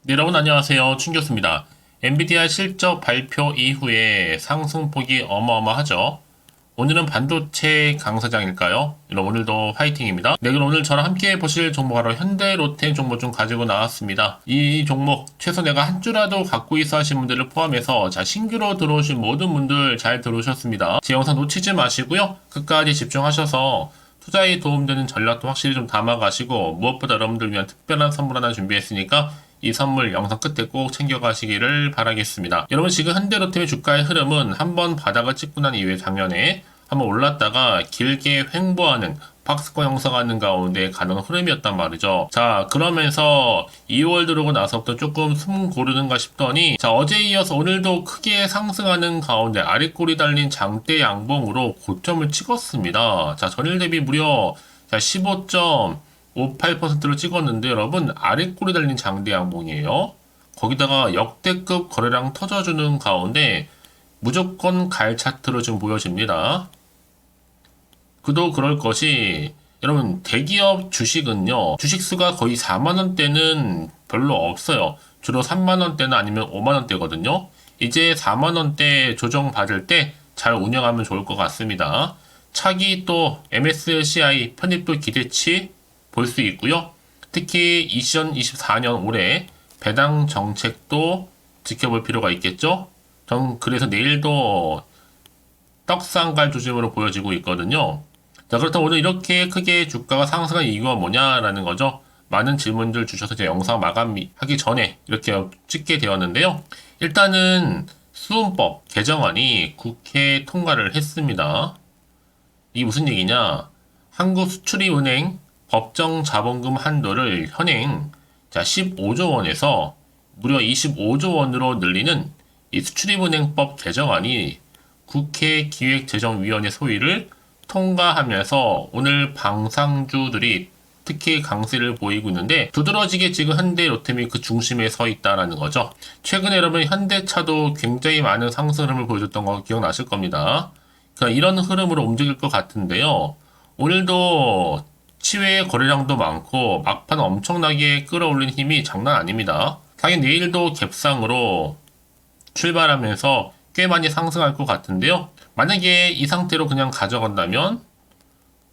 네, 여러분 안녕하세요. 춘교수입니다. 엔비디아 실적 발표 이후에 상승폭이 어마어마하죠. 오늘은 반도체 강사장일까요? 여러분 오늘도 화이팅입니다. 네, 그럼 오늘 저랑 함께 보실 종목 바로 현대로템 종목 좀 가지고 나왔습니다. 이 종목 최소 내가 한 주라도 갖고 있어 하신 분들을 포함해서 신규로 들어오신 모든 분들 잘 들어오셨습니다. 제 영상 놓치지 마시고요. 끝까지 집중하셔서 투자에 도움되는 전략도 확실히 좀 담아가시고 무엇보다 여러분들 위한 특별한 선물 하나 준비했으니까 이 선물 영상 끝에 꼭 챙겨가시기를 바라겠습니다. 여러분 지금 현대로템의 주가의 흐름은 한번 바닥을 찍고 난 이후에 작년에 한번 올랐다가 길게 횡보하는 박스권 형성하는 가운데 가는 흐름이었단 말이죠. 자, 그러면서 2월 들어오고 나서부터 조금 숨 고르는가 싶더니 어제에 이어서 오늘도 크게 상승하는 가운데 아랫골이 달린 장대 양봉으로 고점을 찍었습니다. 자, 전일 대비 무려 15.58%로 찍었는데 여러분 아랫골이 달린 장대 양봉이에요. 거기다가 역대급 거래량 터져주는 가운데 무조건 갈 차트로 지금 보여집니다. 그도 그럴 것이 여러분 대기업 주식은요 주식수가 거의 4만원대는 별로 없어요. 주로 3만원대나 아니면 5만원대거든요. 이제 4만원대 조정받을 때 잘 운영하면 좋을 것 같습니다. 차기 또 MSCI 편입도 기대치 볼 수 있고요. 특히 2024년 올해 배당 정책도 지켜볼 필요가 있겠죠. 전 그래서 내일도 떡상갈 조짐으로 보여지고 있거든요. 자, 그렇다면 오늘 이렇게 크게 주가가 상승한 이유가 뭐냐라는 거죠. 많은 질문들 주셔서 제 영상 마감하기 전에 이렇게 찍게 되었는데요. 일단은 수은법 개정안이 국회 통과를 했습니다. 이게 무슨 얘기냐? 한국수출입은행 법정 자본금 한도를 현행 15조 원에서 무려 25조 원으로 늘리는 이 수출입은행법 개정안이 국회 기획재정위원회 소위를 통과하면서 오늘 방상주들이 특히 강세를 보이고 있는데 두드러지게 지금 현대로템이 그 중심에 서 있다라는 거죠. 최근에 여러분 현대차도 굉장히 많은 상승 흐름을 보여줬던 거 기억나실 겁니다. 그러니까 이런 흐름으로 움직일 것 같은데요. 오늘도 치외의 거래량도 많고 막판 엄청나게 끌어올린 힘이 장난 아닙니다. 당연히 내일도 갭상으로 출발하면서 꽤 많이 상승할 것 같은데요. 만약에 이 상태로 그냥 가져간다면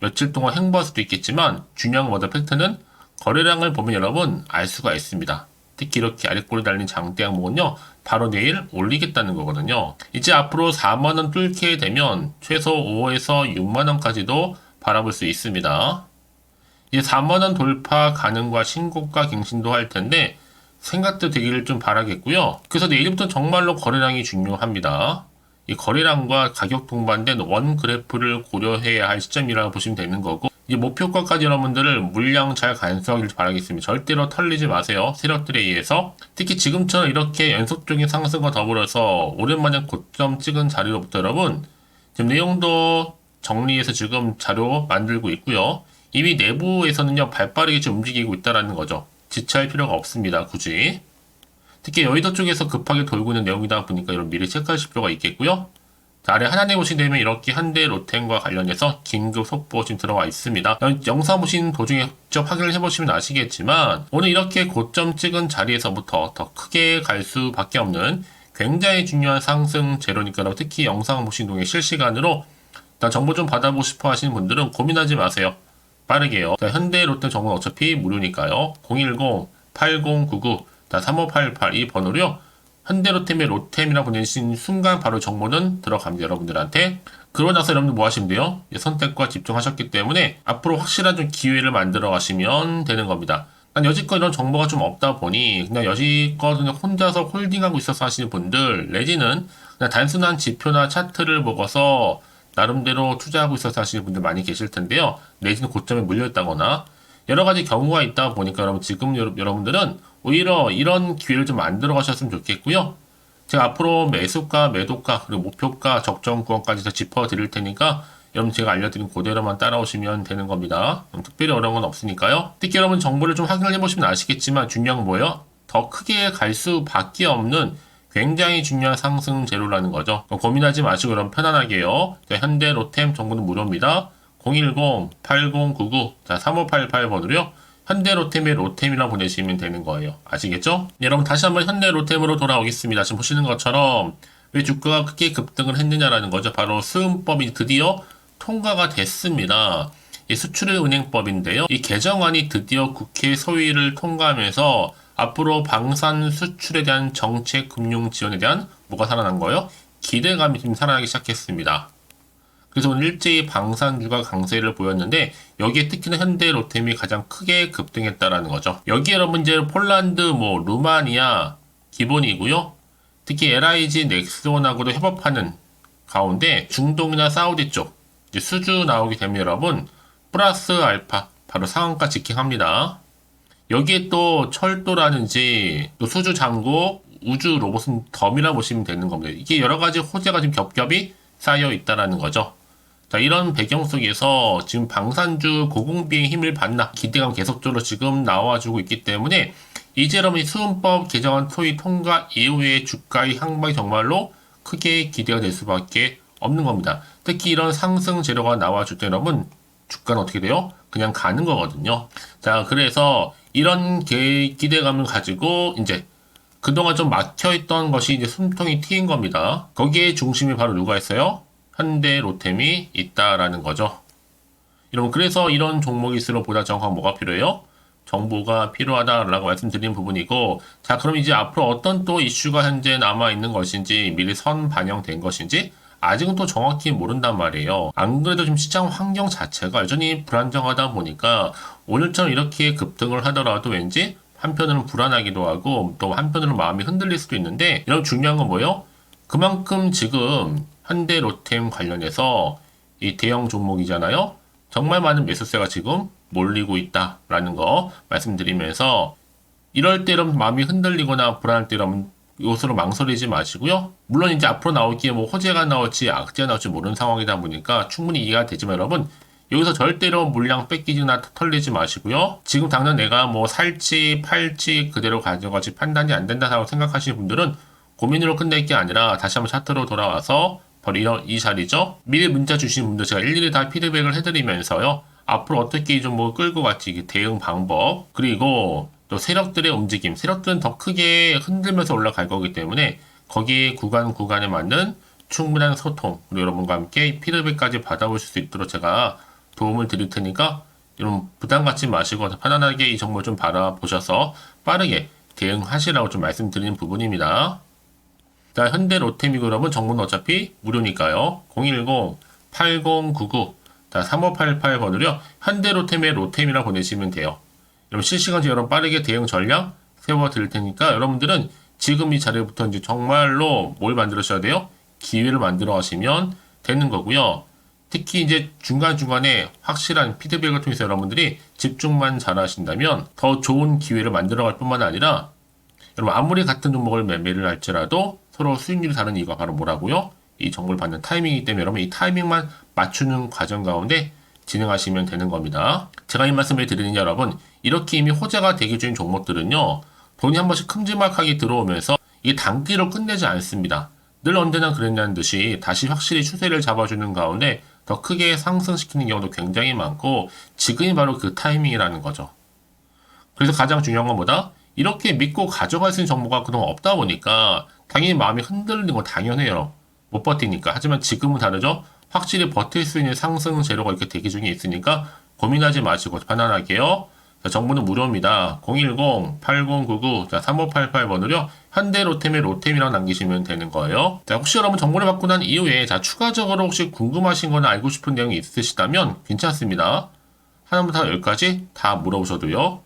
며칠 동안 횡보할 수도 있겠지만 중요한 것보다 팩트는 거래량을 보면 여러분 알 수가 있습니다. 특히 이렇게 아랫골이 달린 장대 항목은요 바로 내일 올리겠다는 거거든요. 이제 앞으로 4만원 뚫게 되면 최소 5에서 6만원까지도 바라볼 수 있습니다. 이제 4만원 돌파 가능과 신고가 갱신도 할 텐데 생각도 되기를 좀 바라겠고요. 그래서 내일부터 정말로 거래량이 중요합니다. 이 거래량과 가격 동반된 원 그래프를 고려해야 할 시점이라고 보시면 되는 거고 이 목표가까지 여러분들을 물량 잘 간수하길 바라겠습니다. 절대로 털리지 마세요. 세력들에 의해서 특히 지금처럼 이렇게 연속적인 상승과 더불어서 오랜만에 고점 찍은 자리로부터 여러분 지금 내용도 정리해서 지금 자료 만들고 있고요. 이미 내부에서는요 발빠르게 좀 움직이고 있다는 거죠. 지체할 필요가 없습니다. 굳이. 특히 여의도 쪽에서 급하게 돌고 있는 내용이다 보니까 이런 미리 체크하실 필요가 있겠고요. 자, 아래 하단에 보시게 되면 이렇게 현대로템과 관련해서 긴급 속보 지금 들어와 있습니다. 영상 보신 도중에 직접 확인을 해보시면 아시겠지만 오늘 이렇게 고점 찍은 자리에서부터 더 크게 갈 수밖에 없는 굉장히 중요한 상승 재료니까 특히 영상 보신 동에 실시간으로 일단 정보 좀 받아보고 싶어 하시는 분들은 고민하지 마세요. 빠르게요. 자, 현대로템 정보는 어차피 무료니까요. 010-8099 3588 이 번호로요. 현대로템의 로템이라고 보내신 순간 바로 정보는 들어갑니다. 여러분들한테. 그러고 나서 여러분들 뭐 하시면 돼요? 선택과 집중하셨기 때문에 앞으로 확실한 좀 기회를 만들어 가시면 되는 겁니다. 난 여지껏 이런 정보가 좀 없다 보니 그냥 여지껏 그냥 혼자서 홀딩하고 있어서 하시는 분들 내지는 그냥 단순한 지표나 차트를 보고서 나름대로 투자하고 있어서 하시는 분들 많이 계실 텐데요. 내지는 고점에 물려있다거나 여러 가지 경우가 있다 보니까 여러분 지금 여러분들은 오히려 이런 기회를 좀 만들어 가셨으면 좋겠고요. 제가 앞으로 매수가, 매도가, 그리고 목표가, 적정 구간까지 다 짚어 드릴 테니까 여러분 제가 알려드린 그대로만 따라오시면 되는 겁니다. 특별히 어려운 건 없으니까요. 특히 여러분 정보를 좀 확인을 해보시면 아시겠지만 중요한 건 뭐예요? 더 크게 갈 수밖에 없는 굉장히 중요한 상승 재료라는 거죠. 고민하지 마시고 여러분 편안하게요. 현대로템 정보는 무료입니다. 010-8099 3588번으로요. 현대로템의 로템이라 보내시면 되는 거예요. 아시겠죠? 네, 여러분 다시 한번 현대로템으로 돌아오겠습니다. 지금 보시는 것처럼 왜 주가가 크게 급등을 했느냐라는 거죠. 바로 수은법이 드디어 통과가 됐습니다. 이 수출은행법인데요. 이 개정안이 드디어 국회 소위를 통과하면서 앞으로 방산 수출에 대한 정책 금융 지원에 대한 뭐가 살아난 거예요? 기대감이 좀 살아나기 시작했습니다. 그래서 오늘 일제히 방산주가 강세를 보였는데 여기에 특히나 현대로템이 가장 크게 급등했다라는 거죠. 여기 여러분 이제 폴란드, 루마니아 기본이고요. 특히 LIG 넥스원하고도 협업하는 가운데 중동이나 사우디 쪽 이제 수주 나오게 되면 여러분 플러스 알파 바로 상한가 직행합니다. 여기에 또 철도라든지 또 수주 장고, 우주 로봇은 덤이라 보시면 되는 겁니다. 이게 여러 가지 호재가 지금 겹겹이 쌓여 있다라는 거죠. 자, 이런 배경 속에서 지금 방산주 고공비행 힘을 받나 기대감 계속적으로 지금 나와주고 있기 때문에 이제 여러분 수은법 개정안 소위 통과 이후에 주가의 향방이 정말로 크게 기대가 될 수밖에 없는 겁니다. 특히 이런 상승 재료가 나와줄 때 여러분 주가는 어떻게 돼요? 그냥 가는 거거든요. 자, 그래서 이런 기대감을 가지고 이제 그동안 좀 막혀있던 것이 이제 숨통이 트인 겁니다. 거기에 중심이 바로 누가 있어요? 현대로템이 있다라는 거죠. 여러분 그래서 이런 종목일수록 보다 정확한 뭐가 필요해요? 정보가 필요하다라고 말씀드린 부분이고, 자 그럼 이제 앞으로 어떤 또 이슈가 현재 남아있는 것인지 미리 선 반영된 것인지 아직은 또 정확히 모른단 말이에요. 안 그래도 지금 시장 환경 자체가 여전히 불안정하다 보니까 오늘처럼 이렇게 급등을 하더라도 왠지 한편으로는 불안하기도 하고 또 한편으로는 마음이 흔들릴 수도 있는데, 이런 중요한 건 뭐예요? 그만큼 지금 현대로템 관련해서 이 대형 종목이잖아요. 정말 많은 매수세가 지금 몰리고 있다라는 거 말씀드리면서, 이럴 때 여러분 마음이 흔들리거나 불안할 때 여러분 이것으로 망설이지 마시고요. 물론 이제 앞으로 나올기에 뭐 호재가 나올지 악재가 나올지 모르는 상황이다 보니까 충분히 이해가 되지만 여러분 여기서 절대로 물량 뺏기거나 털리지 마시고요. 지금 당장 내가 뭐 살지 팔지 그대로 가져가지 판단이 안 된다고 생각하시는 분들은 고민으로 끝낼 게 아니라 다시 한번 차트로 돌아와서 바로 이 자리죠. 미리 문자 주신 분들 제가 일일이 다 피드백을 해드리면서요. 앞으로 어떻게 이 종목을 끌고 갈지 대응 방법, 그리고 또 세력들의 움직임, 세력들은 더 크게 흔들면서 올라갈 거기 때문에 거기에 구간에 맞는 충분한 소통, 그리고 여러분과 함께 피드백까지 받아보실 수 있도록 제가 도움을 드릴 테니까 여러분 부담 갖지 마시고 편안하게 이 종목을 좀 바라보셔서 빠르게 대응하시라고 좀 말씀드리는 부분입니다. 자, 현대로템이고 여러분 정보는 어차피 무료니까요. 010-8099-3588번으로요. 현대로템의 로템이라 보내시면 돼요. 여러분 실시간적으로 여러분 빠르게 대응 전략 세워 드릴 테니까 여러분들은 지금 이 자리부터 이제 정말로 뭘 만들으셔야 돼요? 기회를 만들어 가시면 되는 거고요. 특히 이제 중간중간에 확실한 피드백을 통해서 여러분들이 집중만 잘 하신다면 더 좋은 기회를 만들어 갈 뿐만 아니라 여러분 아무리 같은 종목을 매매를 할지라도 서로 수익률이 다른 이유가 바로 뭐라고요? 이 정보를 받는 타이밍이기 때문에 여러분 이 타이밍만 맞추는 과정 가운데 진행하시면 되는 겁니다. 제가 이 말씀을 드리는 여러분, 이렇게 이미 호재가 대기 중인 종목들은요, 돈이 한 번씩 큼지막하게 들어오면서 이 단기로 끝내지 않습니다. 늘 언제나 그랬냐는 듯이 다시 확실히 추세를 잡아주는 가운데 더 크게 상승시키는 경우도 굉장히 많고 지금이 바로 그 타이밍이라는 거죠. 그래서 가장 중요한 건 뭐다? 이렇게 믿고 가져갈 수 있는 정보가 그동안 없다 보니까 당연히 마음이 흔들리는 건 당연해요. 못 버티니까. 하지만 지금은 다르죠? 확실히 버틸 수 있는 상승 재료가 이렇게 대기 중에 있으니까 고민하지 마시고 편안하게요. 자, 정보는 무료입니다. 010-8099-3588번으로요. 현대로템의 로템이라고 남기시면 되는 거예요. 자, 혹시 여러분 정보를 받고 난 이후에 추가적으로 혹시 궁금하신 거나 알고 싶은 내용이 있으시다면 괜찮습니다. 하나부터 10까지 다 물어보셔도요.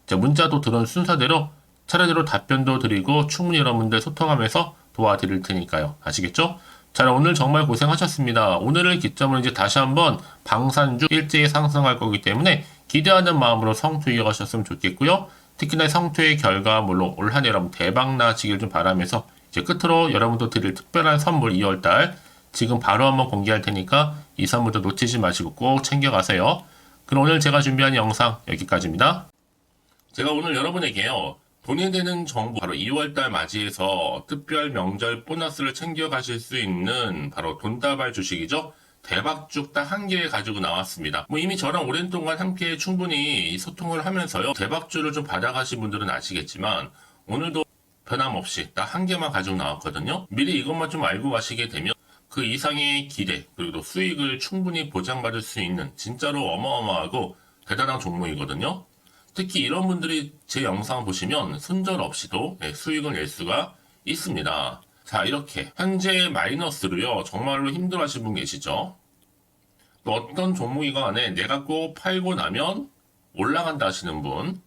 자, 문자도 들은 순서대로 차례대로 답변도 드리고 충분히 여러분들 소통하면서 도와드릴 테니까요. 아시겠죠? 자, 오늘 정말 고생하셨습니다. 오늘을 기점으로 이제 다시 한번 방산주 일제히 상승할 거기 때문에 기대하는 마음으로 성투 이어가셨으면 좋겠고요. 특히나 성투의 결과 물론 올 한 해 여러분 대박 나시길 좀 바라면서 이제 끝으로 여러분도 드릴 특별한 선물 2월달 지금 바로 한번 공개할 테니까 이 선물도 놓치지 마시고 꼭 챙겨가세요. 그럼 오늘 제가 준비한 영상 여기까지입니다. 제가 오늘 여러분에게요. 돈이 되는 정보 바로 2월달 맞이해서 특별 명절 보너스를 챙겨가실 수 있는 바로 돈다발 주식이죠. 대박죽 딱 한 개 가지고 나왔습니다. 뭐 이미 저랑 오랜 동안 함께 충분히 소통을 하면서요. 대박죽을 좀 받아가신 분들은 아시겠지만 오늘도 변함없이 딱 한 개만 가지고 나왔거든요. 미리 이것만 좀 알고 가시게 되면 그 이상의 기대 그리고 또 수익을 충분히 보장받을 수 있는 진짜로 어마어마하고 대단한 종목이거든요. 특히 이런 분들이 제 영상 보시면 손절 없이도 수익을 낼 수가 있습니다. 자, 이렇게 현재 마이너스로요. 정말로 힘들어하시는 분 계시죠? 또 어떤 종목이건 간에 내가 꼭 팔고 나면 올라간다 하시는 분,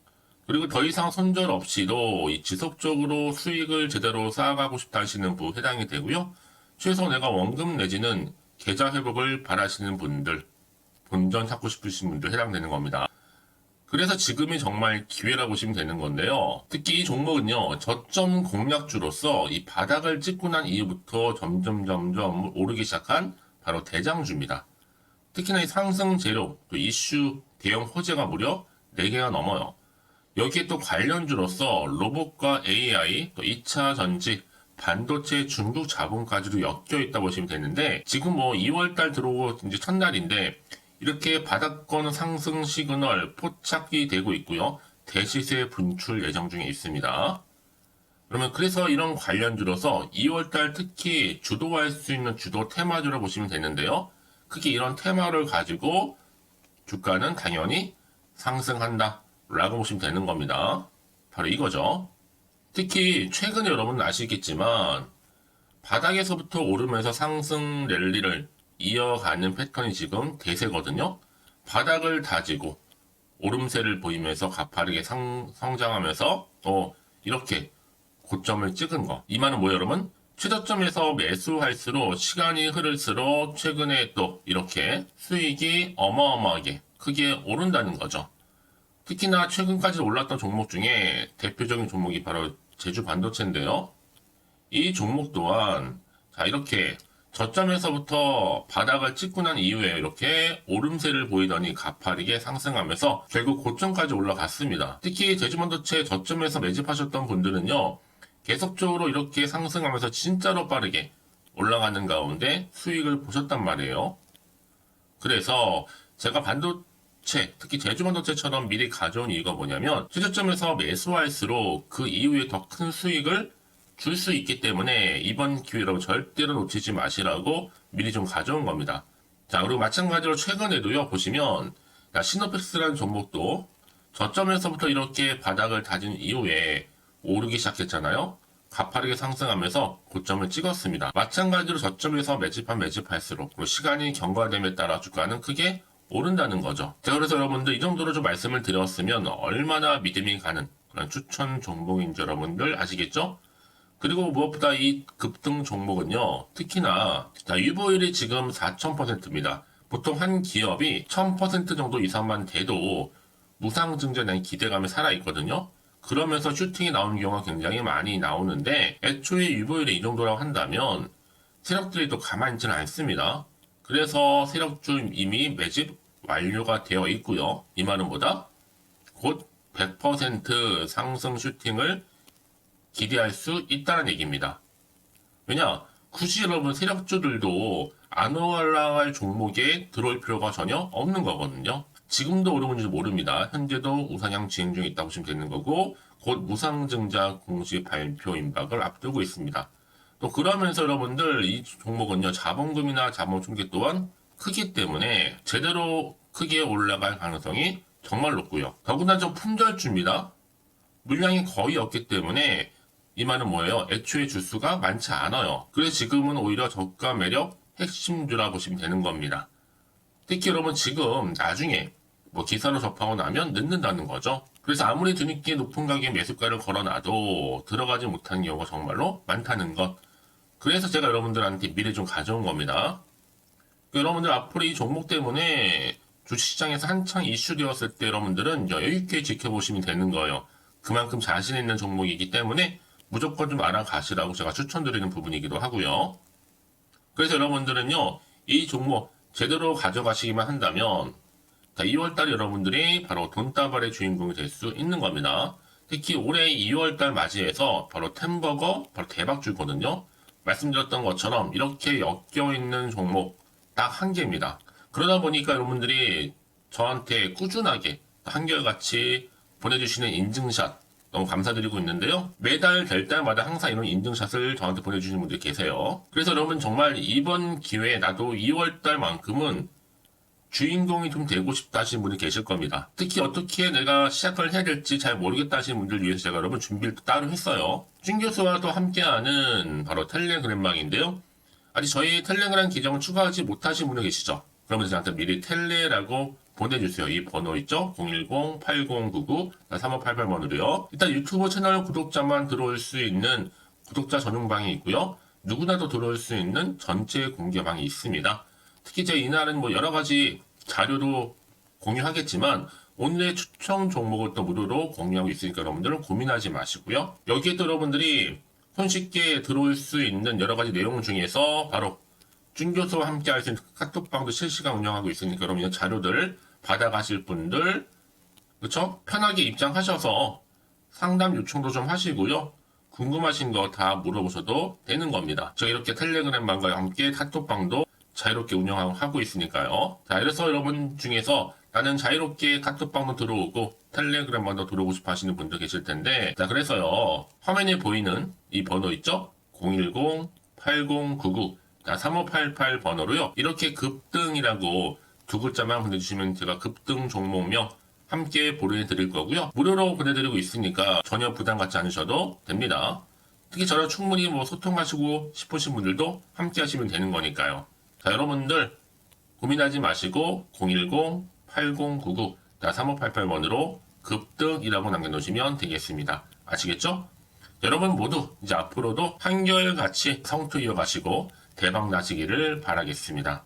그리고 더 이상 손절 없이도 지속적으로 수익을 제대로 쌓아가고 싶다 하시는 분 해당이 되고요. 최소 내가 원금 내지는 계좌 회복을 바라시는 분들, 본전 찾고 싶으신 분들 해당되는 겁니다. 그래서 지금이 정말 기회라고 보시면 되는 건데요. 특히 이 종목은요, 저점 공략주로서 이 바닥을 찍고 난 이후부터 점점 오르기 시작한 바로 대장주입니다. 특히나 이 상승 재료, 또 이슈, 대형 호재가 무려 4개가 넘어요. 여기에 또 관련주로서 로봇과 AI, 또 2차 전지, 반도체 중국 자본까지도 엮여 있다 보시면 되는데, 지금 뭐 2월달 들어오고 이제 첫날인데, 이렇게 바닥권 상승 시그널 포착이 되고 있고요. 대시세 분출 예정 중에 있습니다. 그러면 그래서 이런 관련주로서 2월달 특히 주도할 수 있는 주도 테마주로 보시면 되는데요. 크게 이런 테마를 가지고 주가는 당연히 상승한다 라고 보시면 되는 겁니다. 바로 이거죠. 특히 최근에 여러분은 아시겠지만 바닥에서부터 오르면서 상승 랠리를 이어가는 패턴이 지금 대세거든요. 바닥을 다지고 오름세를 보이면서 가파르게 성장하면서 또 이렇게 고점을 찍은 거. 이 말은 뭐예요, 여러분? 최저점에서 매수할수록 시간이 흐를수록 최근에 또 이렇게 수익이 어마어마하게 크게 오른다는 거죠. 특히나 최근까지 올랐던 종목 중에 대표적인 종목이 바로 제주 반도체인데요. 이 종목 또한 자 이렇게 저점에서부터 바닥을 찍고 난 이후에 이렇게 오름세를 보이더니 가파르게 상승하면서 결국 고점까지 올라갔습니다. 특히 제주반도체 저점에서 매집하셨던 분들은요. 계속적으로 이렇게 상승하면서 진짜로 빠르게 올라가는 가운데 수익을 보셨단 말이에요. 그래서 제가 반도체, 특히 제주반도체처럼 미리 가져온 이유가 뭐냐면 최저점에서 매수할수록 그 이후에 더 큰 수익을 줄 수 있기 때문에 이번 기회로 절대로 놓치지 마시라고 미리 좀 가져온 겁니다. 자, 그리고 마찬가지로 최근에도요, 보시면, 시노펙스라는 종목도 저점에서부터 이렇게 바닥을 다진 이후에 오르기 시작했잖아요. 가파르게 상승하면서 고점을 찍었습니다. 마찬가지로 저점에서 매집할수록 시간이 경과됨에 따라 주가는 크게 오른다는 거죠. 자, 그래서 여러분들 이 정도로 좀 말씀을 드렸으면 얼마나 믿음이 가는 그런 추천 종목인지 여러분들 아시겠죠? 그리고 무엇보다 이 급등 종목은요, 특히나, 유보율이 지금 4000%입니다. 보통 한 기업이 1000% 정도 이상만 돼도 무상증자에 대한 기대감이 살아있거든요. 그러면서 슈팅이 나오는 경우가 굉장히 많이 나오는데, 애초에 유보율이 이 정도라고 한다면, 세력들이 또 가만히 있지는 않습니다. 그래서 세력주 이미 매집 완료가 되어 있고요. 이 말은 뭐다? 곧 100% 상승 슈팅을 기대할 수 있다는 얘기입니다. 왜냐? 굳이 여러분 세력주들도 안 올라갈 종목에 들어올 필요가 전혀 없는 거거든요. 지금도 오르는지 모릅니다. 현재도 우상향 진행 중에 있다고 보시면 되는 거고 곧 무상증자 공시 발표 임박을 앞두고 있습니다. 또 그러면서 여러분들 이 종목은요. 자본금이나 자본 충격 또한 크기 때문에 제대로 크게 올라갈 가능성이 정말 높고요. 더구나 좀 품절주입니다. 물량이 거의 없기 때문에 이 말은 뭐예요? 애초에 주수가 많지 않아요. 그래서 지금은 오히려 저가 매력 핵심주라 보시면 되는 겁니다. 특히 여러분 지금 나중에 뭐 기사로 접하고 나면 늦는다는 거죠. 그래서 아무리 뒤늦게 높은 가격에 매수가를 걸어놔도 들어가지 못하는 경우가 정말로 많다는 것. 그래서 제가 여러분들한테 미리 좀 가져온 겁니다. 여러분들 앞으로 이 종목 때문에 주식시장에서 한창 이슈되었을 때 여러분들은 여유있게 지켜보시면 되는 거예요. 그만큼 자신 있는 종목이기 때문에 무조건 좀 알아가시라고 제가 추천드리는 부분이기도 하고요. 그래서 여러분들은요, 이 종목 제대로 가져가시기만 한다면 2월달에 여러분들이 바로 돈다발의 주인공이 될 수 있는 겁니다. 특히 올해 2월달 맞이해서 바로 템버거 바로 대박주거든요. 말씀드렸던 것처럼 이렇게 엮여있는 종목 딱 한 개입니다. 그러다 보니까 여러분들이 저한테 꾸준하게 한결같이 보내주시는 인증샷 너무 감사드리고 있는데요. 매달 될 때마다 항상 이런 인증샷을 저한테 보내주시는 분들이 계세요. 그래서 여러분 정말 이번 기회에 나도 2월달만큼은 주인공이 좀 되고 싶다 하시는 분이 계실 겁니다. 특히 어떻게 내가 시작을 해야 될지 잘 모르겠다 하시는 분들 위해서 제가 여러분 준비를 따로 했어요. 준 교수와도 함께하는 바로 텔레그램망인데요. 아직 저희 텔레그램 계정을 추가하지 못하신 분이 계시죠? 그러면 저한테 미리 텔레라고 보내주세요. 이 번호 있죠? 010-8099-3588번으로요. 일단 유튜브 채널 구독자만 들어올 수 있는 구독자 전용방이 있고요. 누구나도 들어올 수 있는 전체 공개방이 있습니다. 특히 제 이날은 뭐 여러 가지 자료도 공유하겠지만 오늘의 추천 종목을 또 무료로 공유하고 있으니까 여러분들은 고민하지 마시고요. 여기에 또 여러분들이 손쉽게 들어올 수 있는 여러 가지 내용 중에서 바로 준교수와 함께 할 수 있는 카톡방도 실시간 운영하고 있으니까 여러분 이 자료들 받아가실 분들 그렇죠? 편하게 입장하셔서 상담 요청도 좀 하시고요. 궁금하신 거 다 물어보셔도 되는 겁니다. 저 이렇게 텔레그램방과 함께 카톡방도 자유롭게 운영하고 있으니까요. 자, 그래서 여러분 중에서 나는 자유롭게 카톡방도 들어오고 텔레그램방도 들어오고 싶어 하시는 분들 계실 텐데, 자, 그래서요. 화면에 보이는 이 번호 있죠? 010-8099-3588 번호로요. 이렇게 급등이라고 두 글자만 보내주시면 제가 급등 종목명 함께 보내드릴 거고요. 무료로 보내드리고 있으니까 전혀 부담 갖지 않으셔도 됩니다. 특히 저랑 충분히 뭐 소통하시고 싶으신 분들도 함께 하시면 되는 거니까요. 자, 여러분들 고민하지 마시고 010-8099-3588번으로 급등이라고 남겨놓으시면 되겠습니다. 아시겠죠? 여러분 모두 이제 앞으로도 한결같이 성투 이어가시고 대박 나시기를 바라겠습니다.